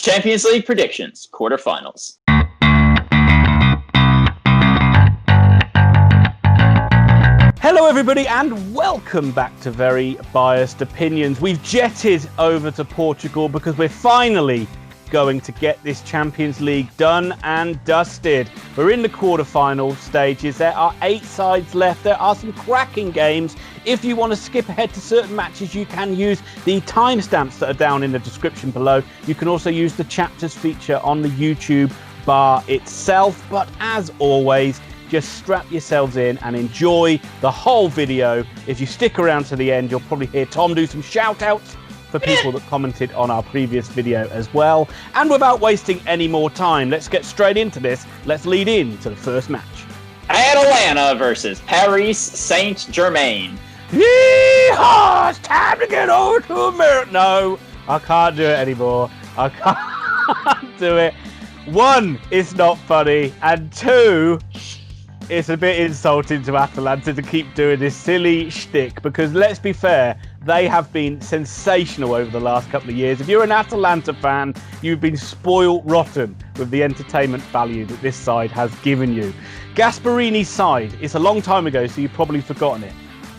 Champions League predictions, quarterfinals. Hello everybody and welcome back to Very Biased Opinions. We've jetted over to Portugal because we're finally going to get this Champions League done and dusted. We're in the quarterfinal stages. There are 8 sides left. There are some cracking games. If you want to skip ahead to certain matches, you can use the timestamps that are down in the description below. You can also use the chapters feature on the YouTube bar itself. But as always, just strap yourselves in and enjoy the whole video. If you stick around to the end, you'll probably hear Tom do some shout outs for people that commented on our previous video as well. And without wasting any more time, let's get straight into this. Let's lead into the first match. Atalanta versus Paris Saint-Germain. Yeehaw! It's time to get over to America. No, I can't do it anymore. I can't do it. 1, it's not funny. And 2, it's a bit insulting to Atalanta to keep doing this silly shtick because, let's be fair, they have been sensational over the last couple of years. If you're an Atalanta fan, you've been spoiled rotten with the entertainment value that this side has given you. Gasparini's side, it's a long time ago, so you've probably forgotten it,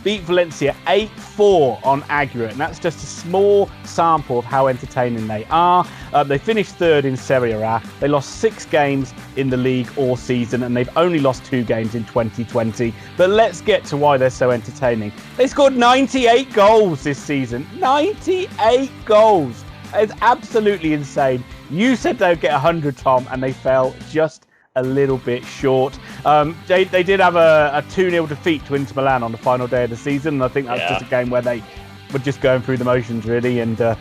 beat Valencia 8-4 on aggregate, and that's just a small sample of how entertaining they are. They finished 3rd in Serie A. They lost 6 games in the league all season, and they've only lost 2 games in 2020. But let's get to why they're so entertaining. They scored 98 goals this season. 98 goals. It's absolutely insane. You said they'd get 100, Tom, and they fell just a little bit short. They did have a 2-0 defeat to Inter Milan on the final day of the season, and I think that's just a game where they were just going through the motions, really, and a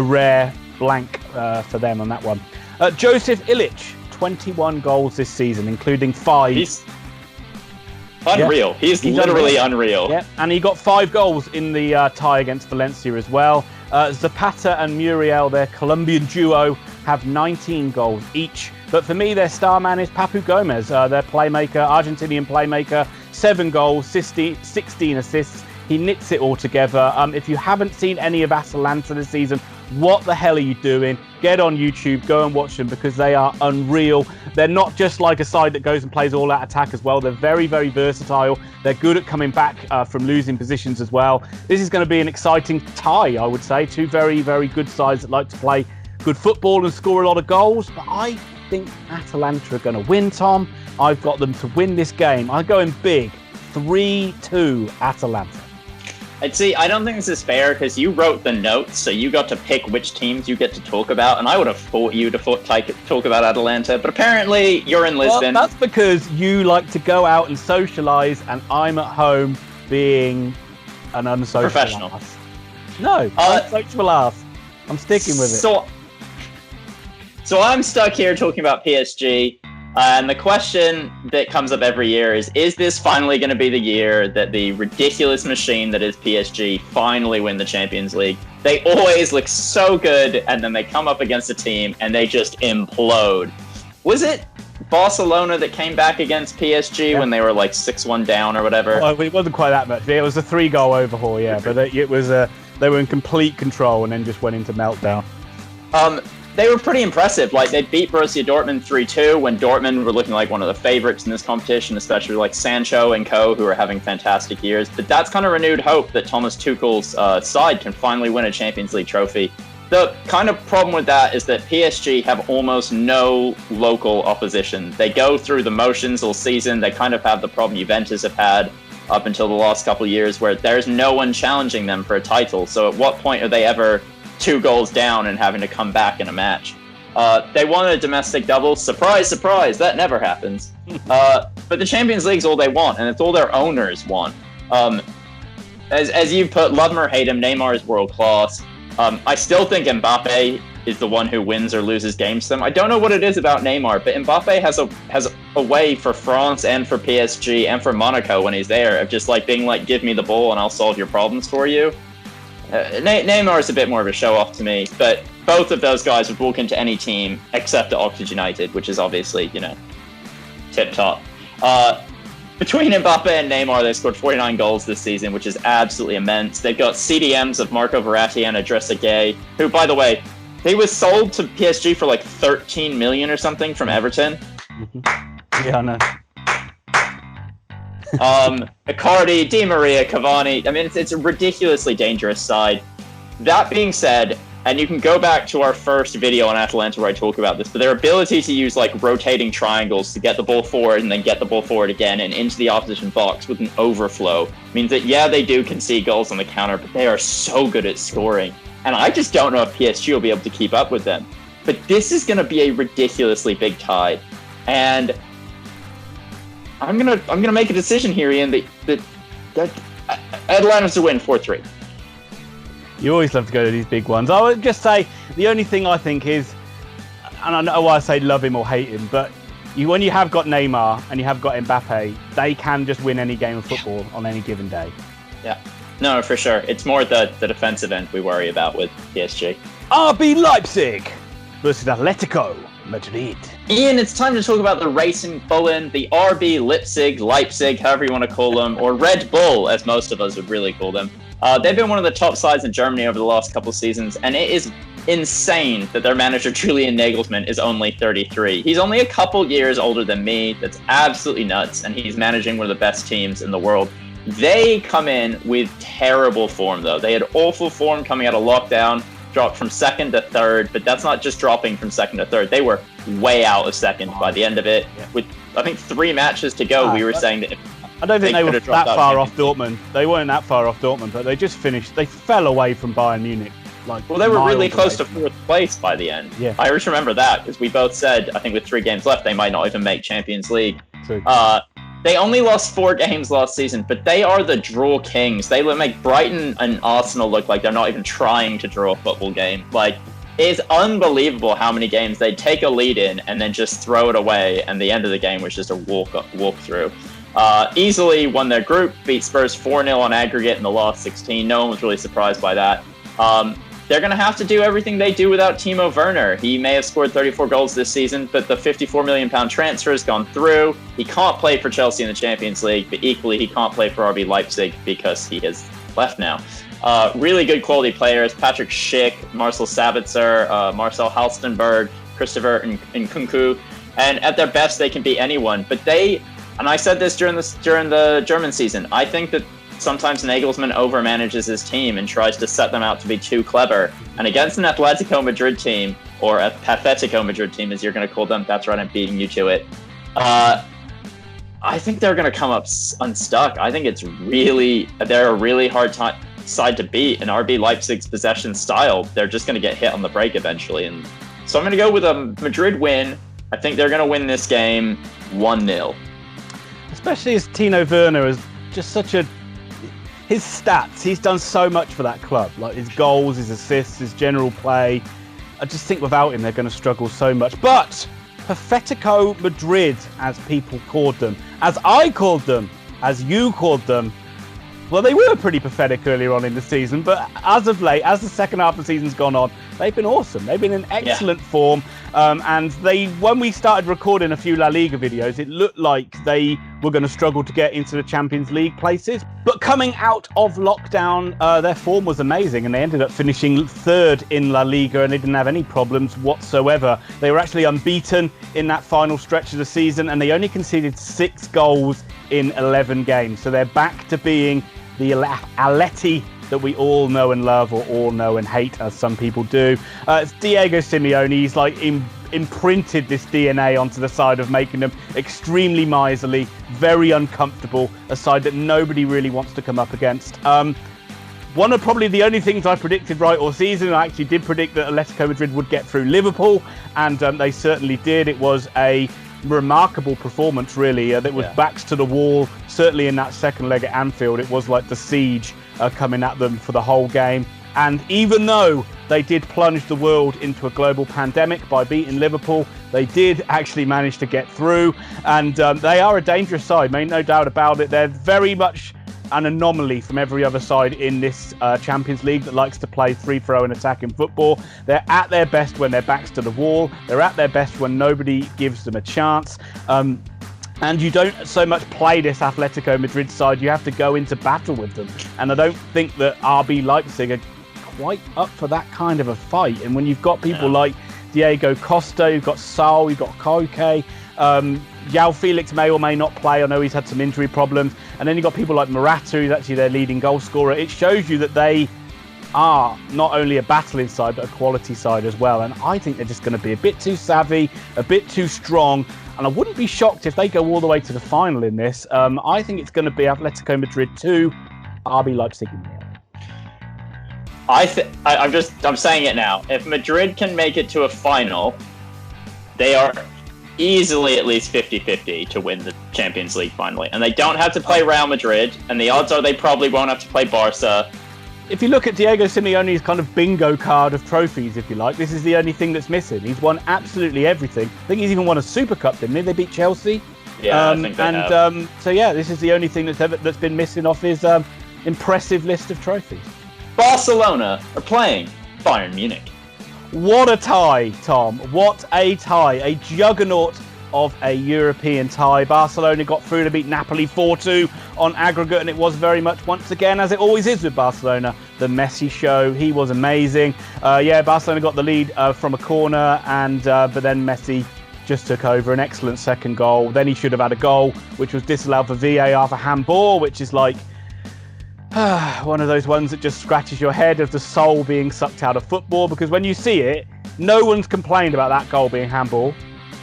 rare blank for them on that one. Joseph Illich, 21 goals this season, including 5. He's unreal. Yeah. He's literally unreal. Yeah, and he got 5 goals in the tie against Valencia as well. Zapata and Muriel, their Colombian duo, have 19 goals each. But for me, their star man is Papu Gomez, their playmaker, Argentinian playmaker. 7 goals, 16 assists. He knits it all together. If you haven't seen any of Atalanta this season, what the hell are you doing? Get on YouTube, go and watch them because they are unreal. They're not just like a side that goes and plays all out attack as well. They're very, very versatile. They're good at coming back from losing positions as well. This is going to be an exciting tie, I would say. 2 very, very good sides that like to play good football and score a lot of goals. But I think Atalanta are going to win, Tom. I've got them to win this game. I'm going big. 3-2 Atalanta. I don't think this is fair because you wrote the notes, so you got to pick which teams you get to talk about, and I would have fought you to talk about Atalanta, but apparently you're in Lisbon. Well, that's because you like to go out and socialise, and I'm at home being an unsocial professional. Ass. No, unsocial ass. I'm sticking with it. So I'm stuck here talking about PSG. And the question that comes up every year is this finally going to be the year that the ridiculous machine that is PSG finally win the Champions League? They always look so good, and then they come up against a team and they just implode. Was it Barcelona that came back against PSG when they were like 6-1 down or whatever? Well, it wasn't quite that much. It was a 3-goal overhaul, yeah. But it was they were in complete control and then just went into meltdown. They were pretty impressive. Like, they beat Borussia Dortmund 3-2 when Dortmund were looking like one of the favorites in this competition, especially like Sancho and co, who are having fantastic years. But that's kind of renewed hope that Thomas Tuchel's side can finally win a Champions League trophy. The kind of problem with that is that PSG have almost no local opposition. They go through the motions all season. They kind of have the problem Juventus have had up until the last couple of years, where there's no one challenging them for a title. So at what point are they ever 2 goals down and having to come back in a match? They won a domestic double. Surprise, surprise, that never happens. But the Champions League's all they want, and it's all their owners want. As you put, love him or hate him, Neymar is world class. I still think Mbappe is the one who wins or loses games to them. I don't know what it is about Neymar, but Mbappe has a way for France and for PSG and for Monaco when he's there of just like being like, give me the ball and I'll solve your problems for you. Neymar is a bit more of a show-off to me, but both of those guys would walk into any team except at Oxford United, which is obviously, tip-top. Between Mbappe and Neymar, they scored 49 goals this season, which is absolutely immense. They've got CDMs of Marco Verratti and Idrissa Gueye, who, by the way, He was sold to PSG for like 13 million or something from Everton. Yeah, I know. Icardi, Di Maria, Cavani. I mean, it's a ridiculously dangerous side. That being said, and you can go back to our first video on Atalanta where I talk about this, but their ability to use like rotating triangles to get the ball forward and then get the ball forward again and into the opposition box with an overflow means that, yeah, they do concede goals on the counter, but they are so good at scoring. And I just don't know if PSG will be able to keep up with them. But this is going to be a ridiculously big tie. And I'm gonna make a decision here, Ian, that Atlanta's to win 4-3. You always love to go to these big ones. I would just say the only thing I think is, and I know why I say love him or hate him, but when you have got Neymar and you have got Mbappe, they can just win any game of football on any given day. Yeah, no, for sure. It's more the defensive end we worry about with PSG. RB Leipzig versus Atletico Madrid. Ian, it's time to talk about the Racing Bullen, the RB Leipzig, however you want to call them, or Red Bull, as most of us would really call them. They've been one of the top sides in Germany over the last couple of seasons, and it is insane that their manager, Julian Nagelsmann, is only 33. He's only a couple years older than me. That's absolutely nuts, and he's managing one of the best teams in the world. They come in with terrible form, though. They had awful form coming out of lockdown, dropped from second to third, but that's not just dropping from second to third. They were way out of second by the end of it. With, I think, 3 matches to go, we were saying that I don't think they were that far off Dortmund. They weren't that far off Dortmund, but they just finished. They fell away from Bayern Munich. Well, they were really close to 4th place by the end. Yeah. I always remember that because we both said, I think with 3 games left, they might not even make Champions League. True. They only lost 4 games last season, but they are the draw kings. They make Brighton and Arsenal look like they're not even trying to draw a football game. Like, it's unbelievable how many games they take a lead in and then just throw it away, and the end of the game was just a walk through. Easily won their group, beat Spurs 4-0 on aggregate in the last 16. No one was really surprised by that. They're going to have to do everything they do without Timo Werner. He may have scored 34 goals this season, but the £54 million transfer has gone through. He can't play for Chelsea in the Champions League, but equally he can't play for RB Leipzig because he has left now. Really good quality players: Patrick Schick, Marcel Sabitzer, Marcel Halstenberg, Christopher Nkunku. And at their best, they can beat anyone. But they, and I said this during the German season, I think that sometimes Nagelsmann overmanages his team and tries to set them out to be too clever. And against an Atletico Madrid team, or a Pathetico Madrid team, as you're going to call them, that's right, I'm beating you to it. I think they're going to come up unstuck. I think they're a really hard side to beat. And RB Leipzig's possession style, they're just going to get hit on the break eventually. And so I'm going to go with a Madrid win. I think they're going to win this game 1-0. Especially as Timo Werner is just such a... His stats, he's done so much for that club. Like his goals, his assists, his general play. I just think without him, they're going to struggle so much. But Pathetico Madrid, as people called them, as I called them, as you called them, well, they were pretty pathetic earlier on in the season, but as of late, as the second half of the season's gone on, they've been awesome. They've been in excellent form. And when we started recording a few La Liga videos, it looked like they were going to struggle to get into the Champions League places. But coming out of lockdown, their form was amazing, and they ended up finishing 3rd in La Liga, and they didn't have any problems whatsoever. They were actually unbeaten in that final stretch of the season, and they only conceded 6 goals in 11 games. So they're back to being the Atleti that we all know and love, or all know and hate, as some people do. It's Diego Simeone. He's like imprinted this DNA onto the side of making them extremely miserly, very uncomfortable, a side that nobody really wants to come up against. One of probably the only things I predicted right all season, I actually did predict that Atletico Madrid would get through Liverpool, and they certainly did. It was a remarkable performance, really. That was backs to the wall. Certainly in that second leg at Anfield, it was like the siege coming at them for the whole game. And even though they did plunge the world into a global pandemic by beating Liverpool, they did actually manage to get through. And they are a dangerous side, mate, no doubt about it. They're very much an anomaly from every other side in this Champions League that likes to play free-throw and attacking football. They're at their best when their back's to the wall. They're at their best when nobody gives them a chance. And you don't so much play this Atletico Madrid side, you have to go into battle with them. And I don't think that RB Leipzig are quite up for that kind of a fight. And when you've got people like Diego Costa, you've got Saul, you've got Koke, João Felix may or may not play. I know he's had some injury problems. And then you've got people like Morata, who's actually their leading goal scorer. It shows you that they are not only a battling side, but a quality side as well. And I think they're just going to be a bit too savvy, a bit too strong. And I wouldn't be shocked if they go all the way to the final in this. I think it's going to be Atletico Madrid 2, RB Leipzig 0. I'm saying it now. If Madrid can make it to a final, they are easily at least 50-50 to win the Champions League finally. And they don't have to play Real Madrid, and the odds are they probably won't have to play Barca. If you look at Diego Simeone's kind of bingo card of trophies, if you like, this is the only thing that's missing. He's won absolutely everything. I think he's even won a Super Cup, didn't he? They beat Chelsea. Yeah, I think they have. So yeah, this is the only thing that's been missing off his impressive list of trophies. Barcelona are playing Bayern Munich. What a tie, Tom. What a tie. A juggernaut of a European tie. Barcelona got through to beat Napoli 4-2 on aggregate, and it was very much, once again, as it always is with Barcelona, the Messi show. He was amazing. Barcelona got the lead from a corner, and but then Messi just took over. An excellent second goal. Then he should have had a goal, which was disallowed for VAR for handball, which is like one of those ones that just scratches your head of the soul being sucked out of football, because when you see it, no one's complained about that goal being handball.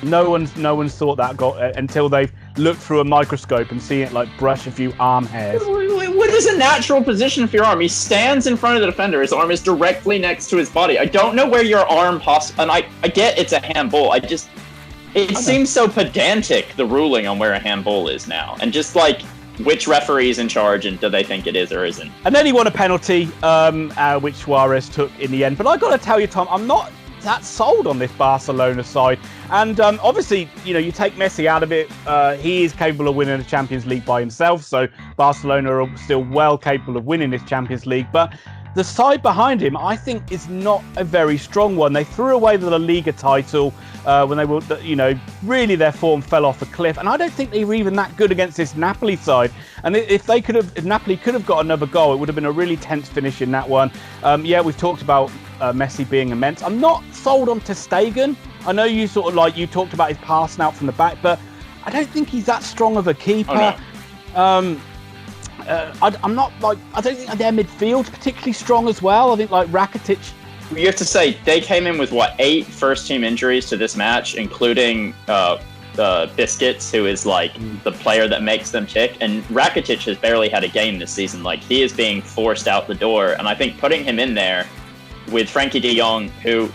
No one's thought that goal until they've looked through a microscope and seen it like brush a few arm hairs. What is a natural position for your arm? He stands in front of the defender. His arm is directly next to his body. I don't know where your arm and I get it's a handball. It seems so pedantic, the ruling on where a handball is now, and just like which referee is in charge and do they think it is or isn't. And then he won a penalty, which Suarez took in the end. But I got to tell you, Tom, I'm not that sold on this Barcelona side. And obviously, you take Messi out of it, he is capable of winning the Champions League by himself. So Barcelona are still well capable of winning this Champions League. But the side behind him, I think, is not a very strong one. They threw away the La Liga title when they were, really their form fell off a cliff. And I don't think they were even that good against this Napoli side. And if Napoli could have got another goal, it would have been a really tense finish in that one. We've talked about Messi being immense. I'm not sold on ter Stegen. I know you you talked about his passing out from the back, but I don't think he's that strong of a keeper. Oh, no. I don't think their midfield's particularly strong as well. I think like Rakitic. You have to say they came in with 8 first-team injuries to this match, including Biscuits, who is the player that makes them tick. And Rakitic has barely had a game this season. He is being forced out the door, and I think putting him in there with Frankie De Jong, who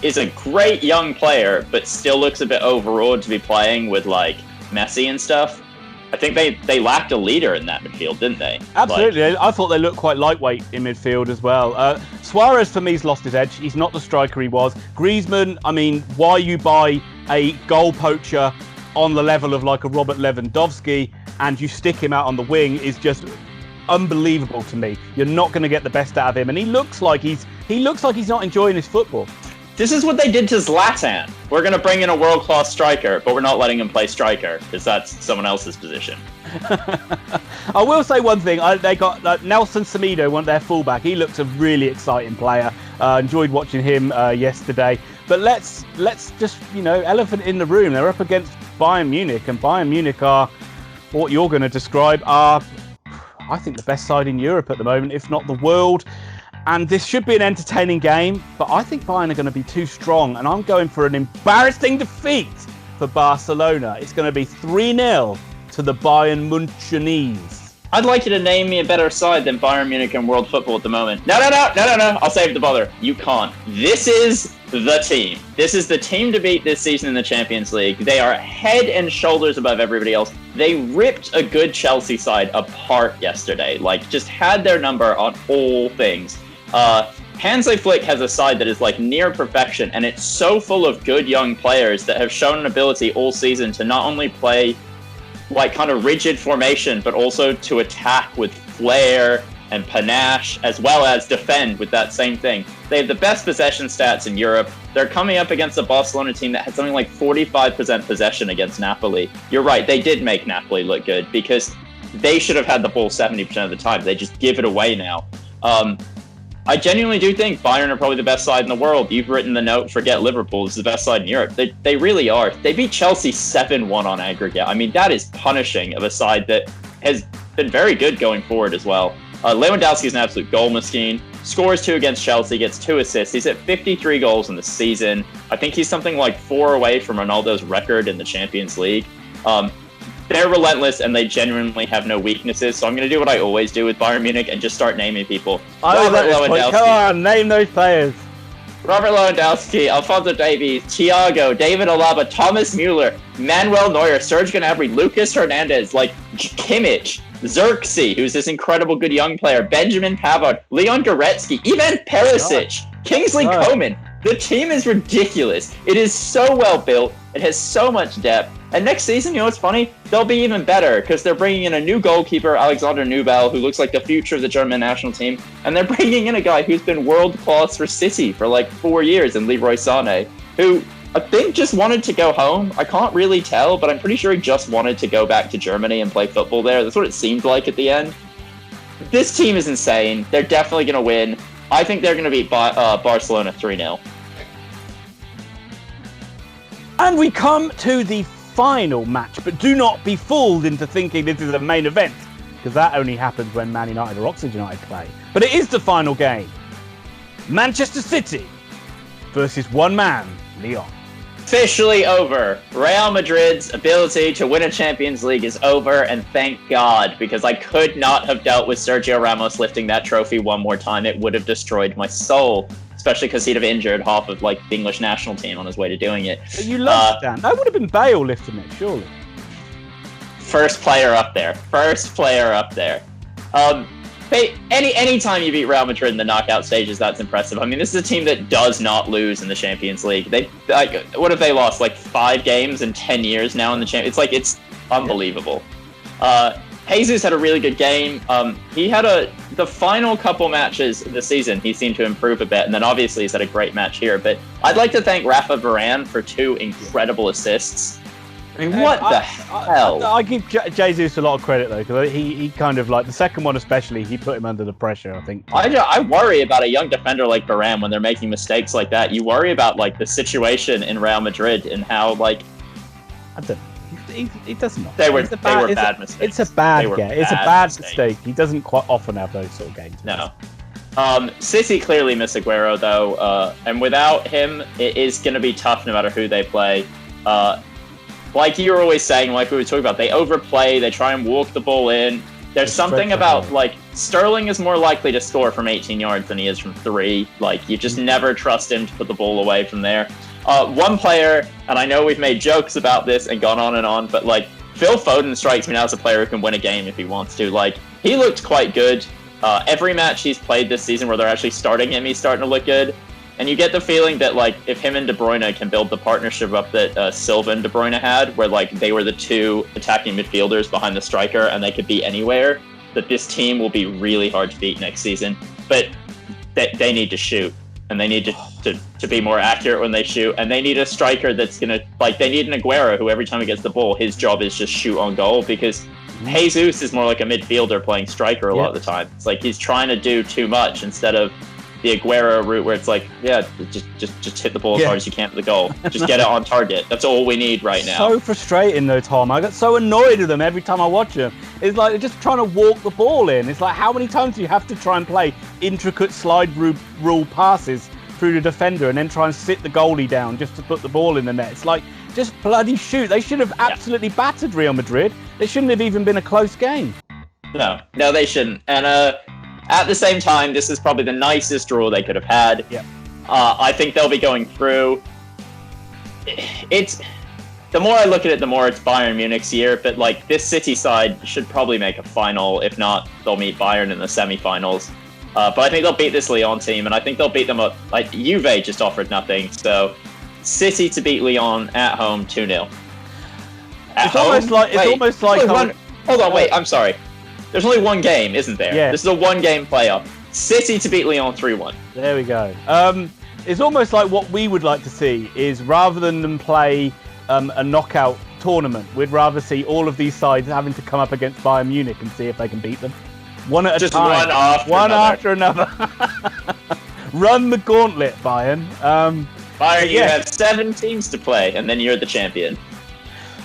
is a great young player, but still looks a bit overawed to be playing with Messi and stuff. I think they lacked a leader in that midfield, didn't they? Absolutely. I thought they looked quite lightweight in midfield as well. Suarez, for me, has lost his edge. He's not the striker he was. Griezmann, why you buy a goal poacher on the level of a Robert Lewandowski and you stick him out on the wing is just unbelievable to me. You're not going to get the best out of him. And he looks like he's not enjoying his football. This is what they did to Zlatan. We're going to bring in a world-class striker, but we're not letting him play striker because that's someone else's position. I will say one thing. They got Nelson Semedo, their fullback. He looks a really exciting player. Enjoyed watching him yesterday. But let's just, elephant in the room. They're up against Bayern Munich, and Bayern Munich are what you're going to describe are, I think, the best side in Europe at the moment, if not the world. And this should be an entertaining game, but I think Bayern are going to be too strong, and I'm going for an embarrassing defeat for Barcelona. It's going to be 3-0 to the Bayern Münchenese. I'd like you to name me a better side than Bayern Munich in world football at the moment. No. I'll save the bother. You can't. This is the team. This is the team to beat this season in the Champions League. They are head and shoulders above everybody else. They ripped a good Chelsea side apart yesterday. Just had their number on all things. Hansi Flick has a side that is near perfection, and it's so full of good young players that have shown an ability all season to not only play kind of rigid formation, but also to attack with flair and panache, as well as defend with that same thing. They have the best possession stats in Europe. They're coming up against a Barcelona team that had something like 45% possession against Napoli. You're right, they did make Napoli look good because they should have had the ball 70% of the time. They just give it away now. I genuinely do think Bayern are probably the best side in the world. You've written the note, forget Liverpool, is the best side in Europe. They really are. They beat Chelsea 7-1 on aggregate. I mean, that is punishing of a side that has been very good going forward as well. Lewandowski is an absolute goal machine. Scores 2 against Chelsea, gets 2 assists. He's at 53 goals in the season. I think he's something like 4 away from Ronaldo's record in the Champions League. They're relentless, and they genuinely have no weaknesses. So I'm going to do what I always do with Bayern Munich and just start naming people. Robert Lewandowski. Come on, name those players. Robert Lewandowski, Alphonso Davies, Thiago, David Alaba, Thomas Müller, Manuel Neuer, Serge Gnabry, Lucas Hernandez, like Kimmich, Xerxes, who's this incredible good young player, Benjamin Pavard, Leon Goretzka, Ivan Perisic, Kingsley Coman. The team is ridiculous. It is so well built. It has so much depth. And next season, you know what's funny? They'll be even better because they're bringing in a new goalkeeper, Alexander Nubel, who looks like the future of the German national team. And they're bringing in a guy who's been world class for City for like 4 years, in Leroy Sané, who I think just wanted to go home. I can't really tell, but I'm pretty sure he just wanted to go back to Germany and play football there. That's what it seemed like at the end. This team is insane. They're definitely going to win. I think they're going to beat Barcelona 3-0. And we come to the final match, but do not be fooled into thinking this is a main event, because that only happens when Man United or Oxford United play. But it is the final game. Manchester City versus one man, Lyon. Officially over. Real Madrid's ability to win a Champions League is over, and thank God, because I could not have dealt with Sergio Ramos lifting that trophy one more time. It would have destroyed my soul, especially because he'd have injured half of like the English national team on his way to doing it. But you lost, Dan. That would have been Bale lifting it, surely. First player up there. Any time you beat Real Madrid in the knockout stages, that's impressive. I mean, this is a team that does not lose in the Champions League. What have they lost? Like 5 games in 10 years now in the Champions. It's unbelievable. Jesus had a really good game. He had the final couple matches of the season, he seemed to improve a bit, and then obviously he's had a great match here. But I'd like to thank Rafa Varane for 2 incredible assists. I mean, what the hell? I give Jesus a lot of credit, though, because he kind of, like, the second one especially, he put him under the pressure, I think. I worry about a young defender like Varane when they're making mistakes like that. You worry about, like, the situation in Real Madrid and how, like... I don't know. He does not. They were bad mistakes. It's a bad game. It's a bad mistake. He doesn't quite often have those sort of games. No. City clearly miss Aguero, though, and without him, it is going to be tough no matter who they play. Like you were always saying, like we were talking about, they overplay, they try and walk the ball in. There's something about, like, Sterling is more likely to score from 18 yards than he is from 3. Like, you just never trust him to put the ball away from there. One player, and I know we've made jokes about this and gone on, but, like, Phil Foden strikes me now as a player who can win a game if he wants to. Like, he looked quite good. Every match he's played this season where they're actually starting him, he's starting to look good. And you get the feeling that, like, if him and De Bruyne can build the partnership up that Silva and De Bruyne had, where, like, they were the 2 attacking midfielders behind the striker and they could be anywhere, that this team will be really hard to beat next season. But they need to shoot, and they need to be more accurate when they shoot, and they need a striker that's going to, like, they need an Aguero who every time he gets the ball, his job is just shoot on goal, because Jesus is more like a midfielder playing striker a lot of the time. It's like he's trying to do too much instead of the Aguero route where it's like, just hit the ball as hard as you can for the goal. Just get it on target. That's all we need right now. So frustrating though, Tom. I get so annoyed with them every time I watch them. It's like they're just trying to walk the ball in. It's like, how many times do you have to try and play intricate slide rule passes through the defender and then try and sit the goalie down just to put the ball in the net? It's like, just bloody shoot. They should have absolutely battered Real Madrid. It shouldn't have even been a close game. No, they shouldn't. And at the same time, this is probably the nicest draw they could have had. Yeah. I think they'll be going through. It's the more I look at it, the more it's Bayern Munich's year. But like this City side should probably make a final. If not, they'll meet Bayern in the semi-finals. But I think they'll beat this Lyon team, and I think they'll beat them up. Like Juve just offered nothing, so City to beat Lyon at home 2-0. Almost like. Hold on, wait. I'm sorry. There's only one game, isn't there? Yeah. This is a one-game playoff. City to beat Lyon 3-1. There we go. It's almost like what we would like to see is rather than them play a knockout tournament, we'd rather see all of these sides having to come up against Bayern Munich and see if they can beat them. One at a time. Just one after another. Run the gauntlet, Bayern. Bayern, you have 7 teams to play, and then you're the champion.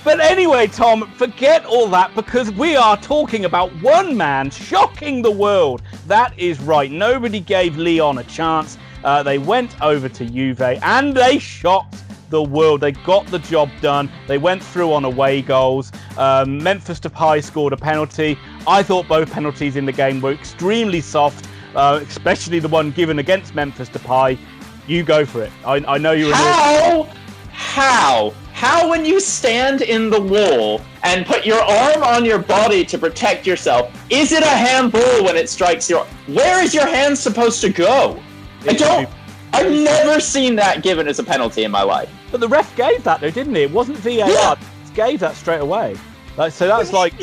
But anyway, Tom, forget all that because we are talking about one man shocking the world. That is right. Nobody gave Lyon a chance. They went over to Juve and they shocked the world. They got the job done. They went through on away goals. Memphis Depay scored a penalty. I thought both penalties in the game were extremely soft, especially the one given against Memphis Depay. You go for it. I know you're... How when you stand in the wall and put your arm on your body to protect yourself, is it a handball when it strikes your... Where is your hand supposed to go? I've never seen that given as a penalty in my life. But the ref gave that though, didn't he? It wasn't VAR. Yeah. He gave that straight away. So that's like...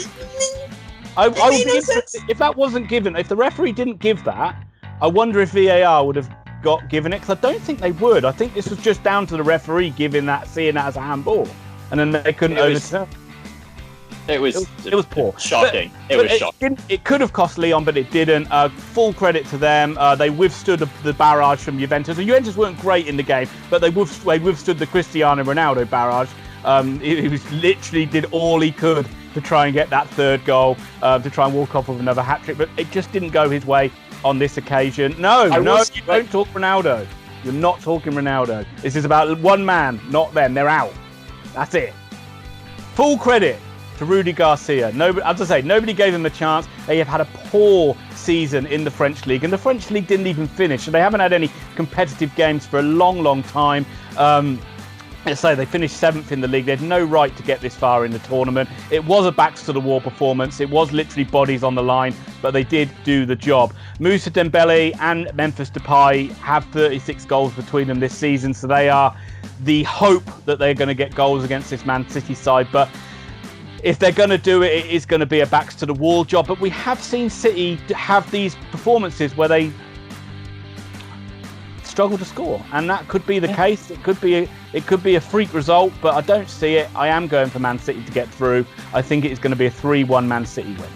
I would be interested, if that wasn't given, if the referee didn't give that, I wonder if VAR would have got given it, because I don't think they would. I think this was just down to the referee seeing that as a handball, and then they couldn't overturn. It was poor. Shocking. It was shocking. It could have cost Lyon, but it didn't. Full credit to them. They withstood the barrage from Juventus. And Juventus weren't great in the game, but they withstood the Cristiano Ronaldo barrage. He literally did all he could to try and get that third goal, to try and walk off with another hat-trick, but it just didn't go his way on this occasion. You don't talk Ronaldo. You're not talking Ronaldo. This is about one man, not them. They're out. That's it. Full credit to Rudy Garcia. As I say, nobody gave him a chance. They have had a poor season in the French league, and the French league didn't even finish, so they haven't had any competitive games for a long, long time. Let's say they finished 7th in the league. They had no right to get this far in the tournament. It was a backs-to-the-wall performance. It was literally bodies on the line, but they did do the job. Moussa Dembele and Memphis Depay have 36 goals between them this season, so they are the hope that they're going to get goals against this Man City side. But if they're going to do it, it is going to be a backs-to-the-wall job. But we have seen City have these performances where they struggle to score, and that could be the case. It could be a freak result, but I don't see it. I am going for Man City to get through. I think it's going to be a 3-1 Man City win.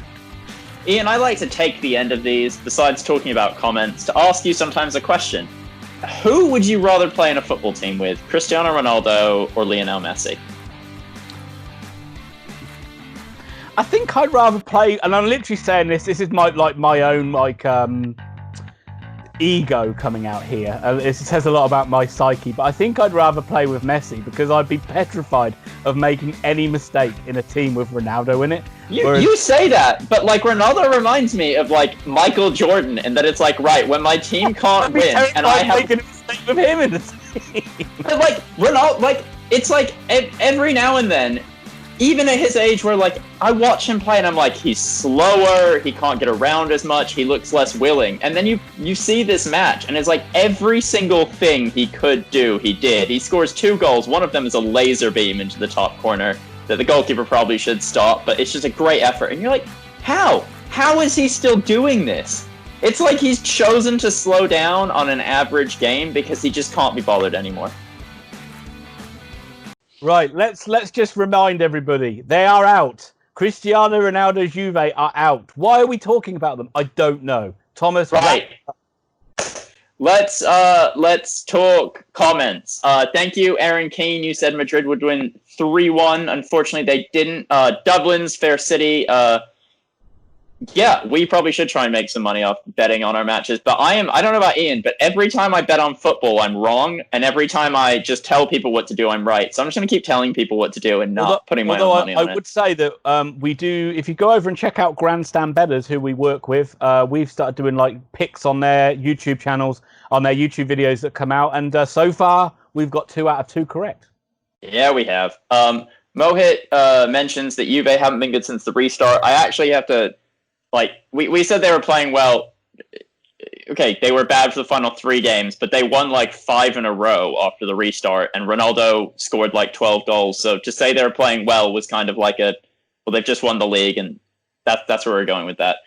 Ian, I like to take the end of these, besides talking about comments, to ask you sometimes a question. Who would you rather play in a football team with, Cristiano Ronaldo or Lionel Messi? I think I'd rather play, and I'm literally saying this is my own ego coming out here. It says a lot about my psyche, but I think I'd rather play with Messi because I'd be petrified of making any mistake in a team with Ronaldo in it. You say that, but Ronaldo reminds me of Michael Jordan, and that it's right, when my team can't win and I have making a mistake with him in the team. But Ronaldo, it's every now and then, even at his age, where I watch him play and I'm he's slower, he can't get around as much, he looks less willing. And then you see this match and it's every single thing he could do, he did. He scores 2 goals. One of them is a laser beam into the top corner that the goalkeeper probably should stop, but it's just a great effort. And you're how? How is he still doing this? It's he's chosen to slow down on an average game because he just can't be bothered anymore. Right, let's just remind everybody, they are out. Cristiano Ronaldo, Juve are out. Why are we talking about them? I don't know. Thomas, right. Let's talk comments. Thank you, Aaron Keane. You said Madrid would win 3-1. Unfortunately, they didn't. Dublin's Fair City. Yeah, we probably should try and make some money off betting on our matches. But I don't know about Ian, but every time I bet on football, I'm wrong. And every time I just tell people what to do, I'm right. So I'm just going to keep telling people what to do and not putting my own money on it. I would say that we do, if you go over and check out Grandstand Betters, who we work with, we've started doing picks on their YouTube channels, on their YouTube videos that come out. And so far, we've got 2 out of 2 correct. Yeah, we have. Mohit mentions that Juve haven't been good since the restart. I actually have to... we said they were playing well. Okay, they were bad for the final 3 games, but they won 5 in a row after the restart, and Ronaldo scored 12 goals. So to say they were playing well was kind of they've just won the league, and that's where we're going with that.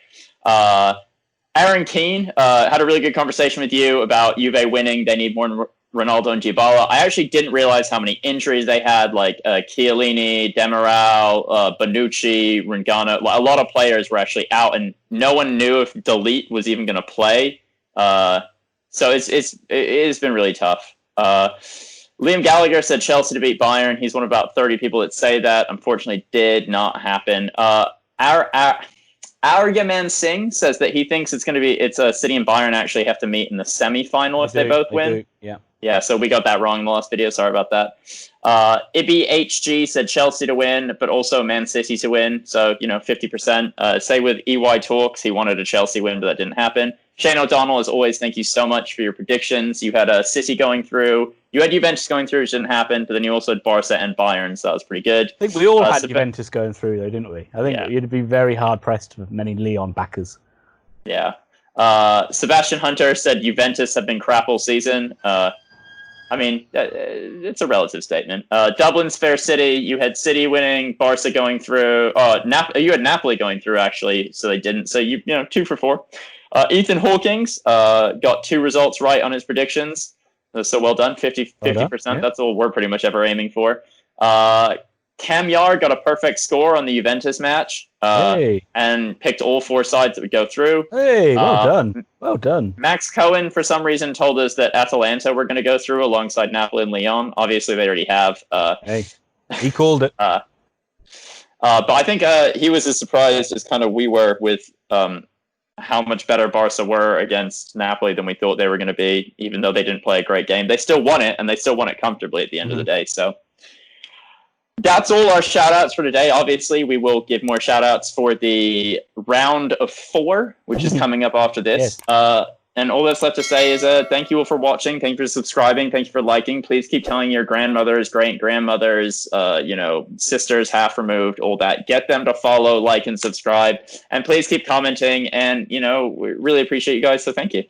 Aaron Keane had a really good conversation with you about Juve winning. They need more Ronaldo and Dybala. I actually didn't realize how many injuries they had, Chiellini, Demiral, Bonucci, Ringano. A lot of players were actually out, and no one knew if Delete was even going to play. So it has been really tough. Liam Gallagher said Chelsea to beat Bayern. He's one of about 30 people that say that. Unfortunately, did not happen. Aryaman Singh says that he thinks it's City and Bayern actually have to meet in the semi-final if they both win. Yeah, so we got that wrong in the last video. Sorry about that. Ibby HG said Chelsea to win, but also Man City to win. So, 50%. Say with EY Talks, he wanted a Chelsea win, but that didn't happen. Shane O'Donnell, as always, thank you so much for your predictions. You had City going through. You had Juventus going through, which didn't happen, but then you also had Barca and Bayern, so that was pretty good. I think we all had Juventus going through, though, didn't we? I think you'd be very hard-pressed for many Lyon backers. Yeah. Sebastian Hunter said Juventus have been crap all season. It's a relative statement. Dublin's fair City. You had City winning, Barca going through. You had Napoli going through, actually, so they didn't. So, 2 for 4. Ethan Hawkins got 2 results right on his predictions. So well done, 50%. Yeah. That's all we're pretty much ever aiming for. Cam Yar got a perfect score on the Juventus match and picked all 4 sides that would go through. Hey, well done. Well done. Max Cohen, for some reason, told us that Atalanta were going to go through alongside Napoli and Lyon. Obviously, they already have. He called it. But I think he was as surprised as kind of we were with how much better Barca were against Napoli than we thought they were going to be, even though they didn't play a great game. They still won it, and they still won it comfortably at the end of the day. So that's all our shout-outs for today. Obviously, we will give more shout-outs for the round of 4, which is coming up after this. Yes. And all that's left to say is thank you all for watching. Thank you for subscribing. Thank you for liking. Please keep telling your grandmothers, great-grandmothers, sisters half removed, all that. Get them to follow, like, and subscribe. And please keep commenting. And, we really appreciate you guys, so thank you.